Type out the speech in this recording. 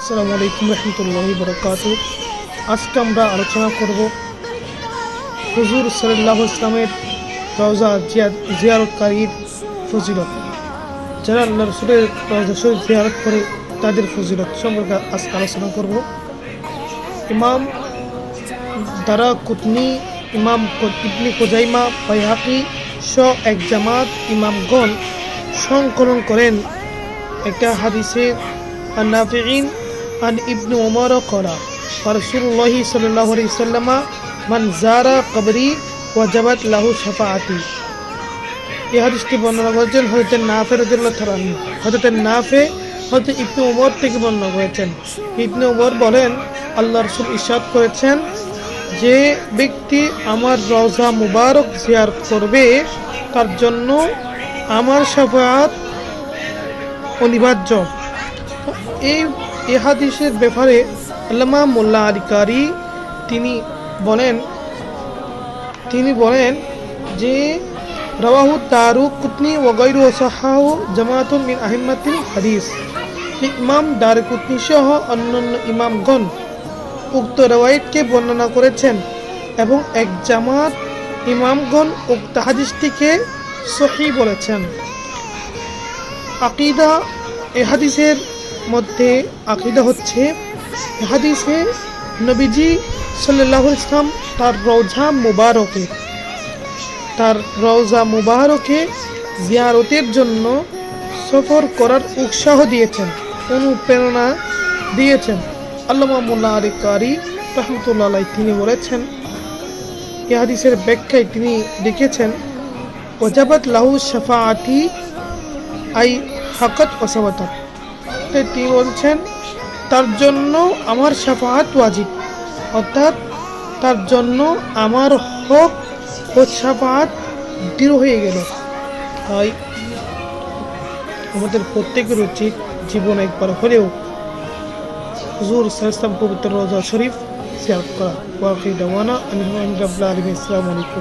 আসসালামু আলাইকুম রহমতুল্লাহি বরকাতুহু। আজকে আমরা আলোচনা করব হুজুর সাল্লাল্লাহু আলাইহি ওয়াসাল্লামের রওজা জিয়ারতকারীর ফজিলত। যারা আল্লাহ রাসূলের রওজা শরীফ জিয়ারত করে তাদের ফজিলত সম্পর্কে আজকে আলোচনা করব। ইমাম দারাকুতনি, ইমাম ইবনে খুজাইমা, বাইহাকি সহ এক জামাত ইমামগণ সংকলন করেন একটা হাদিসে আন-নাফিঈন আন ইবনে উমর ক্বালা রাসূলুল্লাহ সাল্লাল্লাহু আলাইহি ওয়াসাল্লাম মান যারা কবরি ওয়াজাবাত লাহু শাফাআতি। এই হাদিসটি বর্ণনা করেছেন হযরত নাফি রাদিয়াল্লাহু তাআলা আনহু। হযরত নাফি হযরত ইবনে উমর থেকে বর্ণনা করেছেন। ইবনে উমর বলেন, আল্লাহ রাসূল ইরশাদ করেছেন, যে ব্যক্তি আমার রওজা মুবারক জিয়ারত করবে তার জন্য আমার শাফাআত অনিবার্য। এই হাদিসের ব্যাপারে আল্লামা মোল্লা আলী কারি তিনি বলেন যে রাওয়াহু দারুকুতনি ওয়া গায়রু সাহাহু জামাআতুন মিন আইম্মাতিল হাদিস। ইমাম দারুকুতনি সহ অন্যান্য ইমামগণ উক্ত রওয়ায়াতকে বর্ণনা করেছেন এবং এক জামাত ইমামগণ উক্ত হাদিসটিকে সহিহ বলেছেন। আকিদা, এই হাদিসের মধ্যে আকিদা হচ্ছে, হাদিসে নবীজি সাল্লাল্লাহু আলাইহি ওয়াসাল্লাম তার রওজা মুবারকে জিয়ারতের জন্য সফর করার উৎসাহ দিয়েছেন, অনুপ্রেরণা দিয়েছেন। আল্লামা মোল্লা আলী কারি রাহমাতুল্লাহ আলাইহি তিনি বলেছেন, এই হাদিসের ব্যাখ্যায় তিনি লিখেছেন, ওয়াজাবাত লাহু শাফাআতি আই হাকাত ওয়াসাবাতাত। তিনি বলছেন তার জন্য আমার শাফাআত ওয়াজিব, অর্থাৎ তার জন্য আমার হক ও শাফাআত দৃঢ় হয়ে গেল। তাই আমাদের প্রত্যেকের উচিত জীবনে একবার হলেও হুজুর সাল্লাল্লাহু আলাইহি ওয়াসাল্লাম পবিত্র রওজা শরীফ জিয়ারত করা। ওয়া আখিরু দাওয়ানা আলহামদুলিল্লাহি রাব্বিল আলামিন। আসসালামু আলাইকুম।